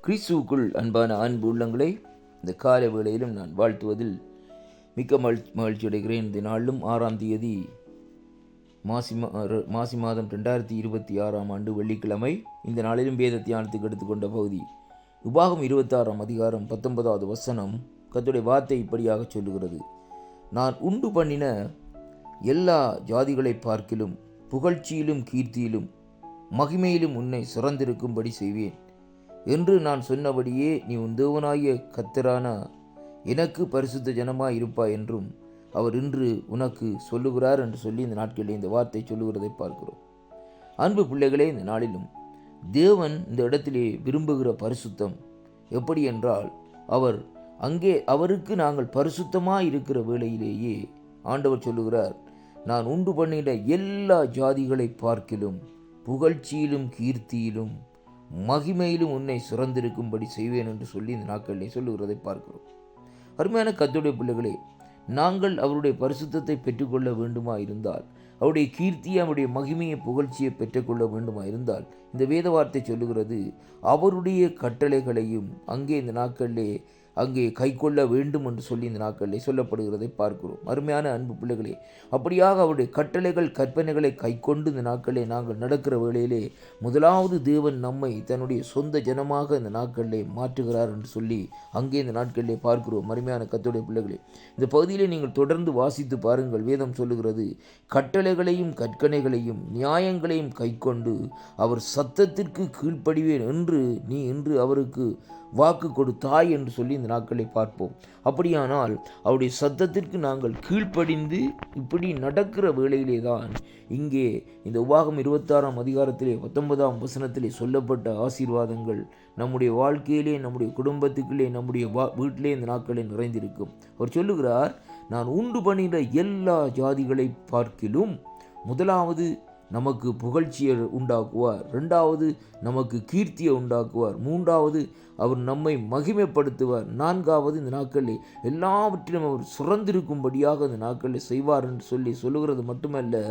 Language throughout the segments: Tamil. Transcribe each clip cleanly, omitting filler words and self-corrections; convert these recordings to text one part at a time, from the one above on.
கிறிஸ்துவுக்குள் அன்பான அன்பு உள்ளங்களை இந்த காலை வேளையிலும் நான் வாழ்த்துவதில் மிக்க மகிழ்ச்சி அடைகிறேன். இந்த நாளிலும் 6ஆம் தேதி மாசி மாதம் 2026ஆம் ஆண்டு வெள்ளிக்கிழமை. இந்த நாளிலும் வேத தியானத்துக்கு எடுத்துக்கொண்ட பகுதி உபாகம் 26ஆம் அதிகாரம் 19வது வசனம். கர்த்தருடைய வார்த்தை இப்படியாக சொல்லுகிறது: நான் உண்டு பண்ணின எல்லா ஜாதிகளை பார்க்கிலும் புகழ்ச்சியிலும் கீர்த்தியிலும் மகிமையிலும் உன்னை சிறந்திருக்கும்படி செய்வேன் என்று நான் சொன்னபடியே நீ உன் தேவனாகிய கர்த்தரான எனக்கு பரிசுத்த ஜனமாய் இருப்பாய் என்றும் அவர் இன்று உனக்கு சொல்லுகிறார் என்று சொல்லி இந்த நாட்களில் இந்த வார்த்தை சொல்லுகிறதை பார்க்கிறோம். அன்பு பிள்ளைகளே, இந்த நாளிலும் தேவன் இந்த இடத்திலே விரும்புகிற பரிசுத்தம் எப்படி என்றால், அவருக்கு நாங்கள் பரிசுத்தமாய் இருக்கிற வேளையிலேயே ஆண்டவர் சொல்லுகிறார், நான் உண்டு பண்ணின எல்லா ஜாதிகளை பார்க்கிலும் புகழ்ச்சியிலும் கீர்த்தியிலும் மகிமையிலும் உன்னை சிறந்திருக்கும்படி செய்வேன் என்று சொல்லி இந்த நாட்களிலே சொல்லுகிறதை பார்க்கிறோம். அருமையான கர்த்தருடைய பிள்ளைகளே, நாங்கள் அவருடைய பரிசுத்தத்தை பெற்றுக்கொள்ள வேண்டுமா இருந்தால், அவருடைய கீர்த்தியை, அவருடைய மகிமையை, புகழ்ச்சியை பெற்றுக்கொள்ள வேண்டுமா இருந்தால், இந்த வேத வார்த்தை சொல்லுகிறது, அவருடைய கட்டளைகளையும் இந்த நாட்களிலே கை கொள்ள வேண்டும் என்று சொல்லி இந்த நாட்களிலே சொல்லப்படுகிறதை பார்க்கிறோம். அருமையான அன்பு பிள்ளைகளே, அப்படியாக அவருடைய கட்டளைகள் கற்பனைகளை கை கொண்டு இந்த நாட்களிலே நாங்கள் நடக்கிற வேளையிலே முதலாவது தேவன் நம்மை தன்னுடைய சொந்த ஜனமாக இந்த நாட்களிலே மாற்றுகிறார் என்று சொல்லி இந்த நாட்களிலே பார்க்கிறோம். அருமையான கர்த்தருடைய பிள்ளைகளே, இந்த பகுதியிலே நீங்கள் தொடர்ந்து வாசித்து பாருங்கள். வேதம் சொல்லுகிறது, கட்டளைகளையும் கற்பனைகளையும் நியாயங்களையும் கை கொண்டு அவர் சத்தத்திற்கு கீழ்ப்படிவேன் என்று நீ இன்று அவருக்கு வாக்கு கொடுத்தாய் என்று சொல்லி இந்த நாட்களை பார்ப்போம். அப்படியானால் அவருடைய சத்தத்திற்கு நாங்கள் கீழ்ப்படிந்து இப்படி நடக்கிற வேளையிலே தான் இங்கே இந்த உபாகம் 26ஆம் அதிகாரத்திலே 19ஆம் வசனத்திலே சொல்லப்பட்ட ஆசீர்வாதங்கள் நம்முடைய வாழ்க்கையிலே, நம்முடைய குடும்பத்துக்குள்ளே, நம்முடைய வீட்டிலே இந்த நாட்களை நிறைந்திருக்கும். அவர் சொல்லுகிறார், நான் உண்டு பண்ணின எல்லா ஜாதிகளை பார்க்கிலும் முதலாவது நமக்கு புகழ்ச்சியை உண்டாக்குவார், 2வது நமக்கு கீர்த்தியை உண்டாக்குவார், 3வது அவர் நம்மை மகிமைப்படுத்துவார், 4வது இந்த நாட்களில் எல்லாவற்றிலும் அவர் சுரந்திருக்கும்படியாக இந்த நாட்களில் செய்வார் என்று சொல்லி சொல்லுகிறது மட்டுமல்ல,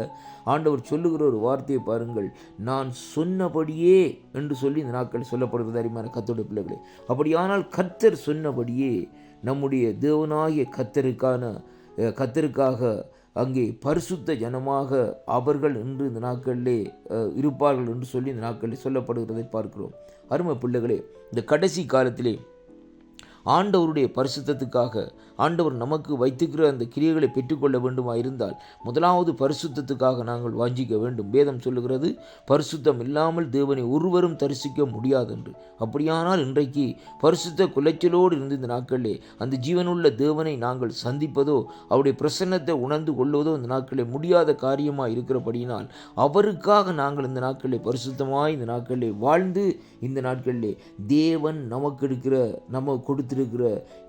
ஆண்டவர் சொல்லுகிற ஒரு வார்த்தையை பாருங்கள், நான் சொன்னபடியே என்று சொல்லி இந்த நாட்களில் சொல்லப்படுகிறது. அருமையான கர்த்தருடைய பிள்ளைகளே, அப்படியானால் கர்த்தர் சொன்னபடியே நம்முடைய தேவனாகிய கர்த்தருக்காக பரிசுத்த ஜனமாக அவர்கள் இன்று இந்த நாட்களிலே இருப்பார்கள் என்று சொல்லி இந்த நாட்களில் சொல்லப்படுகிறதை பார்க்கிறோம். அருமை பிள்ளைகளே, இந்த கடைசி காலத்திலே ஆண்டவருடைய பரிசுத்தத்துக்காக ஆண்டவர் நமக்கு வைத்துக்கிற அந்த கிரியைகளை பெற்றுக்கொள்ள வேண்டுமா இருந்தால் முதலாவது பரிசுத்தத்துக்காக நாங்கள் வாஞ்சிக்க வேண்டும். வேதம் சொல்லுகிறது, பரிசுத்தம் இல்லாமல் தேவனை ஒருவரும் தரிசிக்க முடியாது என்று. அப்படியானால் இன்றைக்கு பரிசுத்த குலைச்சலோடு இருந்து இந்த நாட்களிலே அந்த ஜீவனுள்ள தேவனை நாங்கள் சந்திப்பதோ அவருடைய பிரசன்னத்தை உணர்ந்து கொள்வதோ இந்த நாட்களிலே முடியாத காரியமாக இருக்கிறபடியினால் அவருக்காக நாங்கள் இந்த நாட்களிலே பரிசுத்தமாய் இந்த நாட்களிலே வாழ்ந்து இந்த நாட்களிலே தேவன் நமக்கு கொடுத்திருக்கிற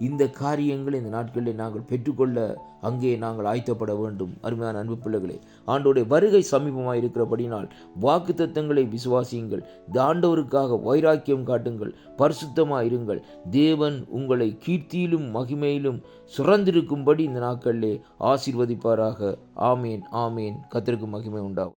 இந்த காரியங்களை இந்த நாட்களில் நாங்கள் பெற்றுக்கொள்ள நாங்கள் ஆயத்தப்பட வேண்டும். அருமையான அன்பு பிள்ளைகளே, ஆண்டோடைய வருகை சமீபமாக இருக்கிறபடினால் வாக்குத்தத்தங்களை விசுவாசியுங்கள், ஆண்டவருக்காக வைராக்கியம் காட்டுங்கள், பரிசுத்தமாக இருங்கள். தேவன் உங்களை கீர்த்தியிலும் மகிமையிலும் சுரந்திருக்கும்படி இந்த நாட்களிலே ஆசீர்வதிப்பாராக. ஆமேன், ஆமேன். கர்த்தருக்கு மகிமை உண்டாகும்.